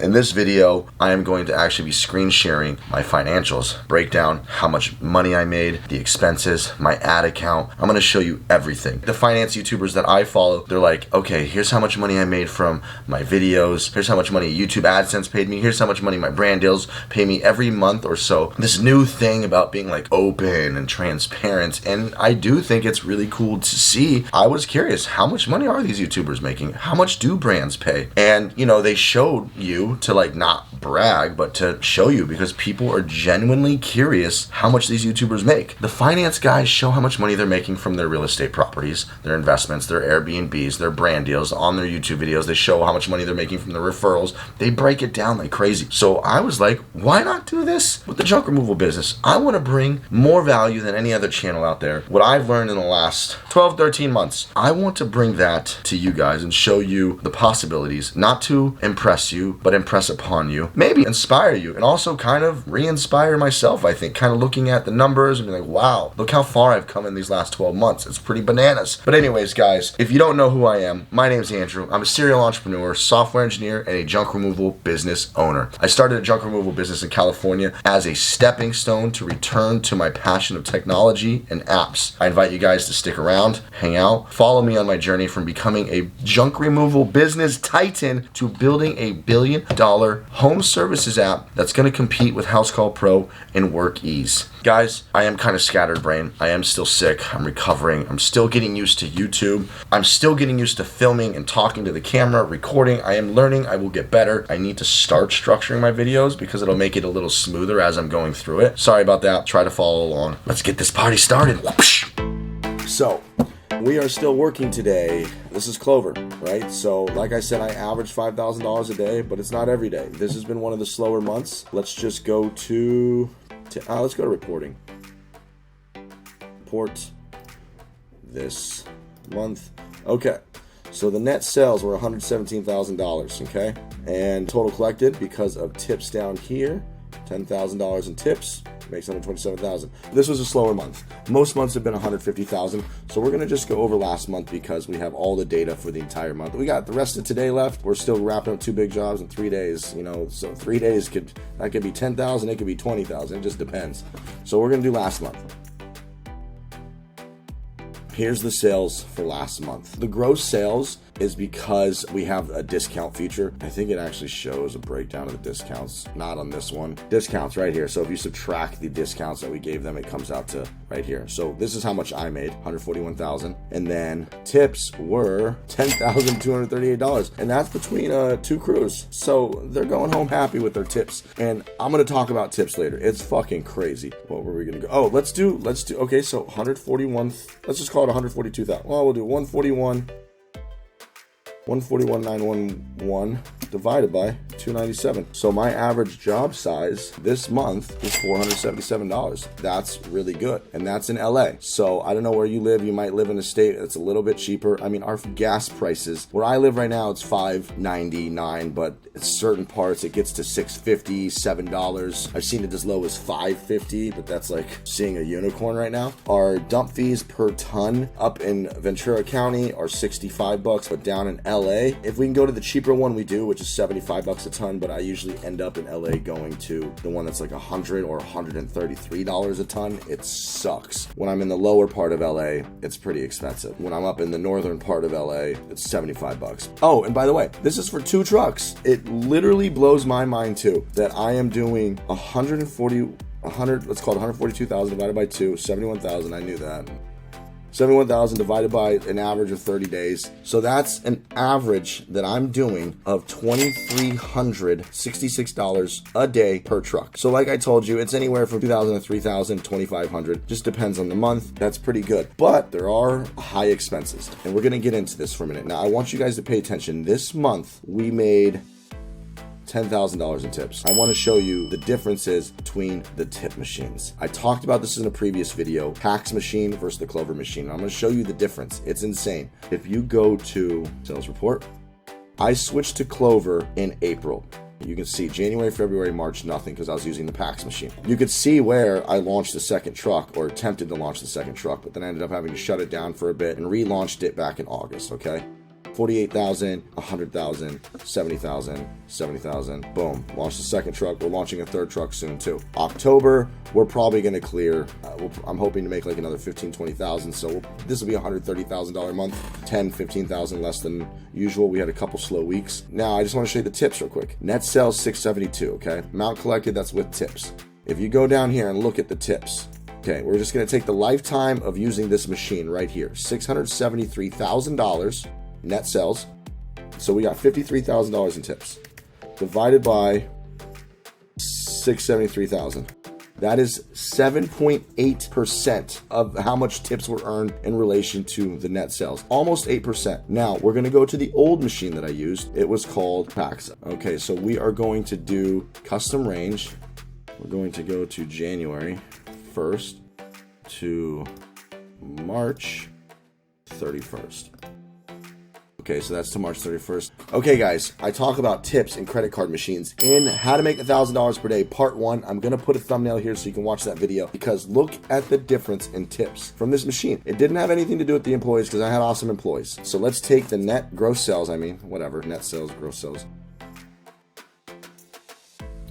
In this video, I am going to actually be screen sharing my financials, break down how much money I made, the expenses, my ad account. I'm going to show you everything. The finance YouTubers that I follow, they're like, okay, here's how much money I made from my videos. Here's how much money YouTube AdSense paid me. Here's how much money my brand deals pay me every month or so. This new thing about being like open and transparent. And I do think it's really cool to see. I was curious, how much money are these YouTubers making? How much do brands pay? And, you know, they showed you to like not brag, but to show you because people are genuinely curious how much these YouTubers make. The finance guys show how much money they're making from their real estate properties, their investments, their Airbnbs, their brand deals on their YouTube videos. They show how much money they're making from the referrals. They break it down like crazy. So I was like, why not do this with the junk removal business? I want to bring more value than any other channel out there. What I've learned in the last 12, 13 months, I want to bring that to you guys and show you the possibilities, not to impress you, but impress upon you, maybe inspire you, and also kind of re-inspire myself, I think, kind of looking at the numbers and being like, wow, look how far I've come in these last 12 months. It's pretty bananas. But anyways, guys, if you don't know who I am, my name's Andrew. I'm a serial entrepreneur, software engineer, and a junk removal business owner. I started a junk removal business in California as a stepping stone to return to my passion of technology and apps. I invite you guys to stick around, hang out, follow me on my journey from becoming a junk removal business titan to building a $1 billion home services app that's going to compete with House Call Pro and Work Ease. Guys, I am kind of scatterbrained. I am still sick. I'm recovering. I'm still getting used to YouTube. I'm still getting used to filming and talking to the camera, recording. I am learning. I will get better. I need to start structuring my videos because it'll make it a little smoother as I'm going through it. Sorry about that. Try to follow along. Let's get this party started. So, we are still working today. This is Clover, right? So, like I said, I average $5,000 a day, but it's not every day. This has been one of the slower months. Let's just go to let's go to reporting. Report this month. Okay. So the net sales were $117,000, okay? And total collected because of tips down here, $10,000 in tips. Makes $127,000. This was a slower month. Most months have been $150,000. So we're going to just go over last month because we have all the data for the entire month. We got the rest of today left. We're still wrapping up 2 big jobs in 3 days, you know, so 3 days could be 10,000, it could be 20,000. It just depends. So we're going to do last month. Here's the sales for last month. The gross sales is because we have a discount feature. I think it actually shows a breakdown of the discounts, not on this one. Discounts right here. So if you subtract the discounts that we gave them, it comes out to right here. So this is how much I made, $141,000. And then tips were $10,238. And that's between 2 crews. So they're going home happy with their tips. And I'm going to talk about tips later. It's fucking crazy. What were we going to go? Oh, let's do, okay, so 141, let's just call it 142,000. Well, we'll do 141,911 divided by 297. So my average job size this month is $477. That's really good. And that's in LA. So I don't know where you live. You might live in a state that's a little bit cheaper. I mean, our gas prices, where I live right now, it's $5.99, but in certain parts it gets to $6.50, $7. I've seen it as low as $5.50, but that's like seeing a unicorn right now. Our dump fees per ton up in Ventura County are $65, but down in LA, if we can go to the cheaper one, we do, which is $75 a ton, but I usually end up in LA going to the one that's like $100 or $133 a ton. It sucks. When I'm in the lower part of LA, it's pretty expensive. When I'm up in the northern part of LA, it's $75. Oh, and by the way, this is for 2 trucks. It literally blows my mind too that I am doing 142,000 divided by 2, 71,000. I knew that. 71,000 divided by an average of 30 days. So that's an average that I'm doing of $2,366 a day per truck. So like I told you, it's anywhere from $2,000 to $3,000, $2,500. Just depends on the month. That's pretty good. But there are high expenses. And we're going to get into this for a minute. Now, I want you guys to pay attention. This month, we made $10,000 in tips. I want to show you the differences between the tip machines. I talked about this in a previous video, Pax machine versus the Clover machine. I'm going to show you the difference. It's insane. If you go to sales report, I switched to Clover in April. You can see January, February, March, nothing because I was using the Pax machine. You could see where I launched the second truck or attempted to launch the second truck, but then I ended up having to shut it down for a bit and relaunched it back in August, okay? 48,000, 100,000, 70,000, 70,000. Boom. Launched the second truck. We're launching a third truck soon too. October, we're probably going to clear. I'm hoping to make like another 15, 20,000. So this will be $130,000 a month, 10, 15,000 less than usual. We had a couple slow weeks. Now I just want to show you the tips real quick. Net sales 672. Okay. Amount collected, that's with tips. If you go down here and look at the tips, okay, we're just going to take the lifetime of using this machine right here, $673,000 net sales. So we got $53,000 in tips divided by 673,000. That is 7.8% of how much tips were earned in relation to the net sales. Almost 8%. Now, we're going to go to the old machine that I used. It was called Pax. Okay, so we are going to do custom range. We're going to go to January 1st to March 31st. Okay, so that's to March 31st. Okay, guys, I talk about tips and credit card machines in How to Make $1,000 Per Day, Part 1. I'm going to put a thumbnail here so you can watch that video, because look at the difference in tips from this machine. It didn't have anything to do with the employees because I had awesome employees. So let's take the net gross sales, net sales, gross sales.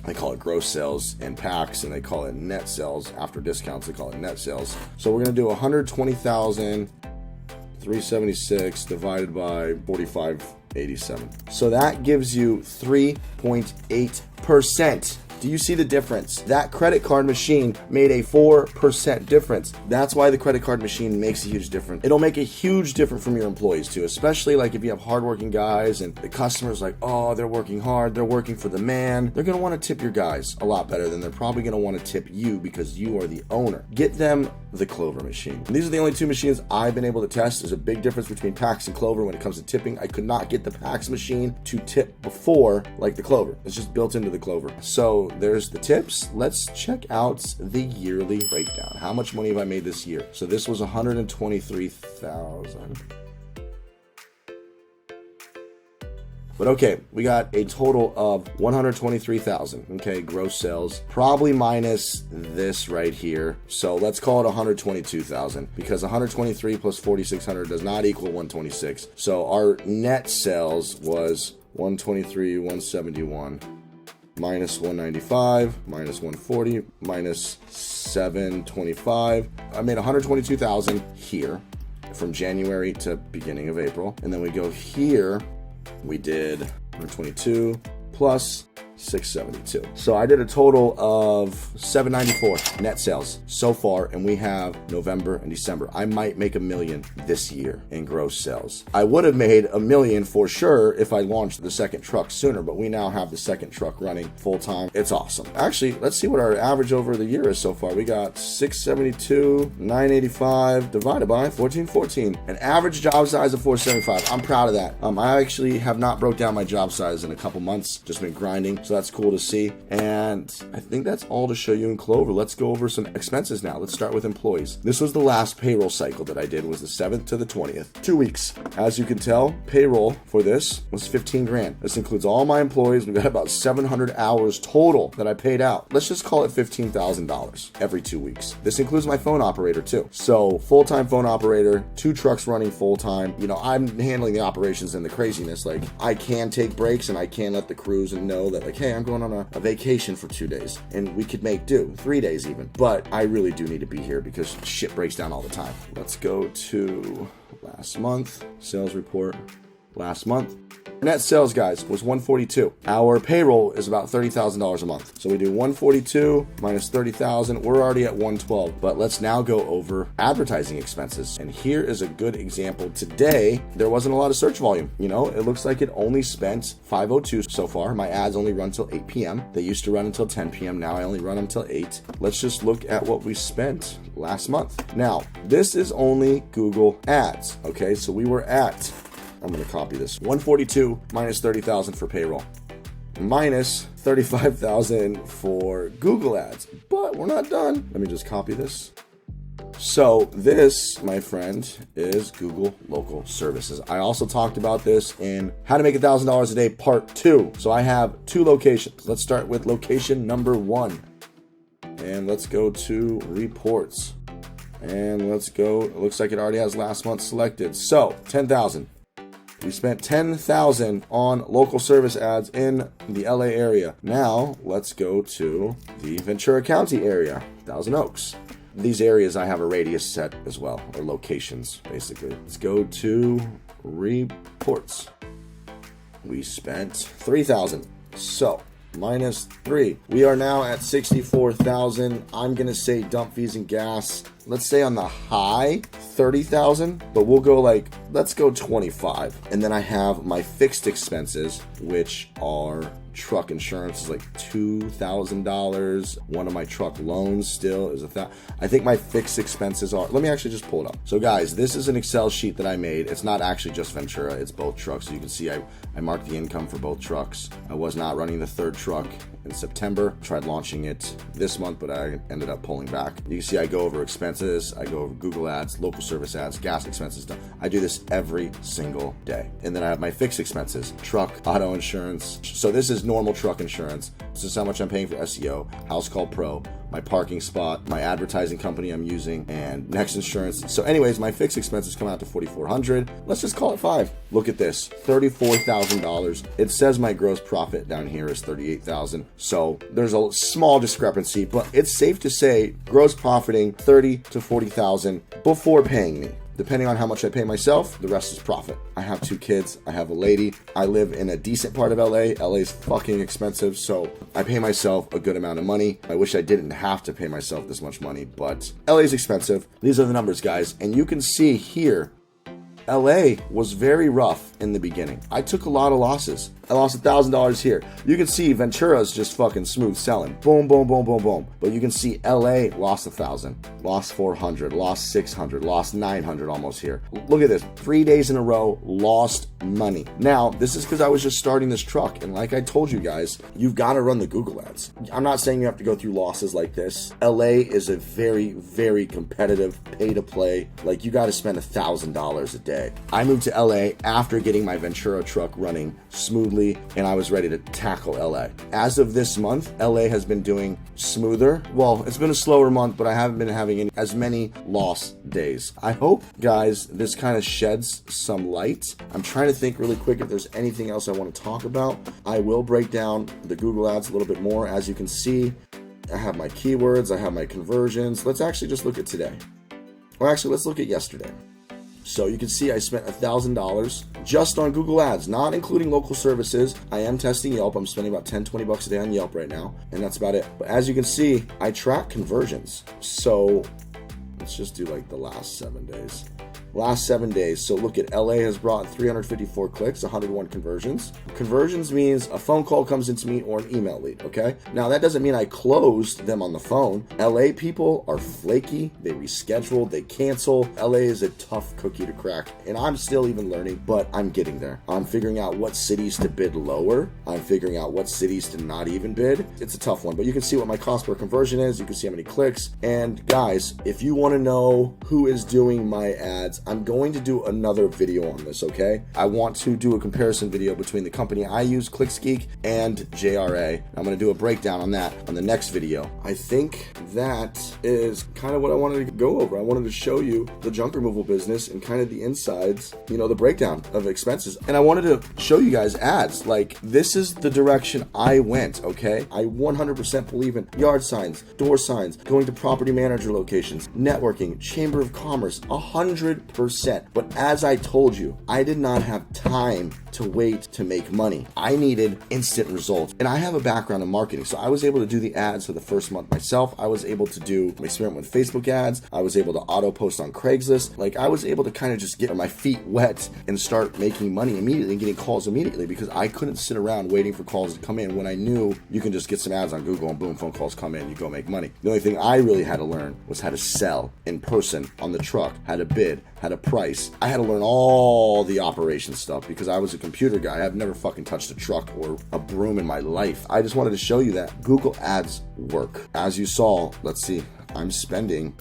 They call it gross sales in packs, and they call it net sales after discounts. They call it net sales. So we're going to do 120,376 divided by 4587. So that gives you 3.8%. Do you see the difference? That credit card machine made a 4% difference. That's why the credit card machine makes a huge difference. It'll make a huge difference from your employees too, especially like if you have hardworking guys and the customer's like, oh, they're working hard, they're working for the man. They're gonna want to tip your guys a lot better than they're probably gonna want to tip you because you are the owner. Get them the Clover machine. And these are the only two machines I've been able to test. There's a big difference between Pax and Clover when it comes to tipping. I could not get the Pax machine to tip before like the Clover. It's just built into the Clover. So there's the tips. Let's check out the yearly breakdown. How much money have I made this year? So this was 123,000. But okay, we got a total of 123,000, okay, gross sales, probably minus this right here. So let's call it 122,000 because 123 plus 4,600 does not equal 126. So our net sales was 123, 171. Minus 195, minus 140, minus 725. I made 122,000 here from January to beginning of April. And then we go here, we did 122 plus 672. So I did a total of 794 net sales so far, and we have November and December. I might make $1 million this year in gross sales. I would have made $1 million for sure if I launched the second truck sooner, but we now have the second truck running full time. It's awesome. Actually, let's see what our average over the year is so far. We got 672, 985 divided by 1414. An average job size of 475. I'm proud of that. I actually have not broke down my job size in a couple months, just been grinding. So that's cool to see. And I think that's all to show you in Clover. Let's go over some expenses now. Let's start with employees. This was the last payroll cycle that I did, was the 7th to the 20th. 2 weeks. As you can tell, payroll for this was 15 grand. This includes all my employees. We've got about 700 hours total that I paid out. Let's just call it $15,000 every 2 weeks. This includes my phone operator too. So full-time phone operator, 2 trucks running full-time. You know, I'm handling the operations and the craziness. Like, I can take breaks and I can let the crews know that, like, hey, I'm going on a vacation for 2 days and we could make do 3 days even, but I really do need to be here because shit breaks down all the time. Let's go to last month, sales report. Last month, net sales, guys, was 142. Our payroll is about $30,000 a month. So we do 142 minus 30,000. We're already at 112. But let's now go over advertising expenses. And here is a good example. Today, there wasn't a lot of search volume. You know, it looks like it only spent 502 so far. My ads only run till 8 p.m. They used to run until 10 p.m. Now I only run until 8. Let's just look at what we spent last month. Now, this is only Google Ads. Okay, so we were at, I'm going to copy this, 142 minus 30,000 for payroll, minus 35,000 for Google Ads. But we're not done. Let me just copy this. So this, my friend, is Google Local Services. I also talked about this in How to Make $1,000 a Day Part 2. So I have 2 locations. Let's start with location number 1. And let's go to reports. And let's go, it looks like it already has last month selected. So 10,000. We spent $10,000 on local service ads in the LA area. Now let's go to the Ventura County area, Thousand Oaks. These areas I have a radius set as well, or locations basically. Let's go to reports. We spent $3,000. So minus 3. We are now at $64,000. I'm gonna say dump fees and gas. Let's say on the high, $30,000, but we'll go let's go 25. And then I have my fixed expenses, which are truck insurance is $2,000. One of my truck loans still is $1,000. I think my fixed expenses are, let me actually just pull it up. So guys, this is an Excel sheet that I made. It's not actually just Ventura, it's both trucks. So you can see I marked the income for both trucks. I was not running the third truck in September. Tried launching it this month, but I ended up pulling back. You can see I go over expenses, I go over Google ads, local service ads, gas expenses. I do this every single day. And then I have my fixed expenses, truck, auto insurance. So this is normal truck insurance. This is how much I'm paying for SEO, House Call Pro, my parking spot, my advertising company I'm using, and Next Insurance. So anyways, my fixed expenses come out to $4,400. Let's just call it 5. Look at this, $34,000. It says my gross profit down here is $38,000. So there's a small discrepancy, but it's safe to say gross profiting $30,000 to $40,000 before paying me. Depending on how much I pay myself, the rest is profit. I have 2 kids. I have a lady. I live in a decent part of LA. LA's fucking expensive, so I pay myself a good amount of money. I wish I didn't have to pay myself this much money, but LA's expensive. These are the numbers, guys. And you can see here, LA was very rough in the beginning. I took a lot of losses. I lost $1,000 here. You can see Ventura's just fucking smooth selling. Boom, boom, boom, boom, boom. But you can see LA lost 1,000, lost 400, lost 600, lost 900 almost here. Look at this. 3 days in a row, lost money. Now, this is because I was just starting this truck. And like I told you guys, you've got to run the Google ads. I'm not saying you have to go through losses like this. LA is a very, very competitive pay to play. Like you got to spend $1,000 a day. I moved to LA after getting my Ventura truck running smoothly, and I was ready to tackle LA. As of this month, LA has been doing smoother. Well, it's been a slower month, but I haven't been having as many loss days. I hope, guys, this kind of sheds some light. I'm trying to think really quick if there's anything else I want to talk about. I will break down the Google ads a little bit more. As you can see, I have my keywords, I have my conversions. Let's actually just look at today. Or actually, let's look at yesterday. So you can see I spent $1,000 just on Google ads, not including local services. I am testing Yelp. I'm spending about $10-20 a day on Yelp right now, and that's about it. But as you can see, I track conversions. So let's just do the last 7 days. Last 7 days. So look at LA has brought 354 clicks, 101 conversions. Conversions means a phone call comes into me or an email lead, okay? Now that doesn't mean I closed them on the phone. LA people are flaky, they reschedule, they cancel. LA is a tough cookie to crack, and I'm still even learning, but I'm getting there. I'm figuring out what cities to bid lower. I'm figuring out what cities to not even bid. It's a tough one, but you can see what my cost per conversion is. You can see how many clicks. And guys, if you want to know who is doing my ads, I'm going to do another video on this, okay? I want to do a comparison video between the company I use, ClicksGeek, and JRA. I'm going to do a breakdown on that on the next video. I think that is kind of what I wanted to go over. I wanted to show you the junk removal business and kind of the insides, the breakdown of expenses. And I wanted to show you guys ads. This is the direction I went, okay? I 100% believe in yard signs, door signs, going to property manager locations, networking, chamber of commerce, 100%. But as I told you, I did not have time to wait to make money. I needed instant results. And I have a background in marketing, so I was able to do the ads for the first month myself. I was able to do an experiment with Facebook ads. I was able to auto post on Craigslist. I was able to kind of just get my feet wet and start making money immediately and getting calls immediately, because I couldn't sit around waiting for calls to come in when I knew you can just get some ads on Google and boom, phone calls come in, you go make money. The only thing I really had to learn was how to sell in person on the truck, how to bid, how to price. I had to learn all the operation stuff because I was a computer guy. I've never fucking touched a truck or a broom in my life. I just wanted to show you that Google ads work. As you saw, let's see, I'm spending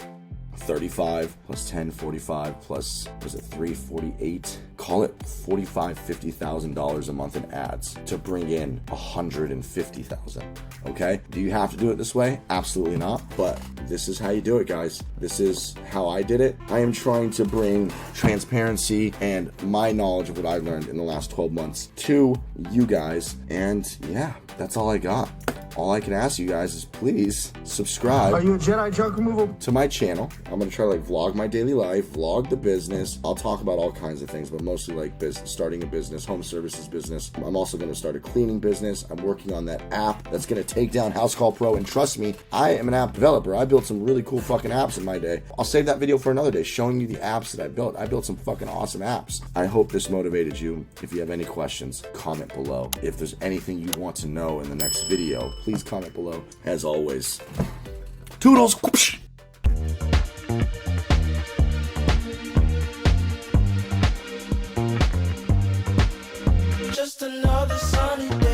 35 plus 10, 45 plus, was it 348? Call it $45,000-$50,000 a month in ads to bring in $150,000. Okay? Do you have to do it this way? Absolutely not. But this is how you do it, guys. This is how I did it. I am trying to bring transparency and my knowledge of what I learned in the last 12 months to you guys. And yeah, that's all I got. All I can ask you guys is please subscribe. Are you a Jedi junk removal? To my channel. I'm going to try to like vlog my daily life, vlog the business. I'll talk about all kinds of things, but mostly like business, starting a business, home services business. I'm also going to start a cleaning business. I'm working on that app that's going to take down House Call Pro. And trust me, I am an app developer. I built some really cool fucking apps in my day. I'll save that video for another day, showing you the apps that I built. I built some fucking awesome apps. I hope this motivated you. If you have any questions, comment below. If there's anything you want to know in the next video, please comment below. As always, toodles. Just another sunny day.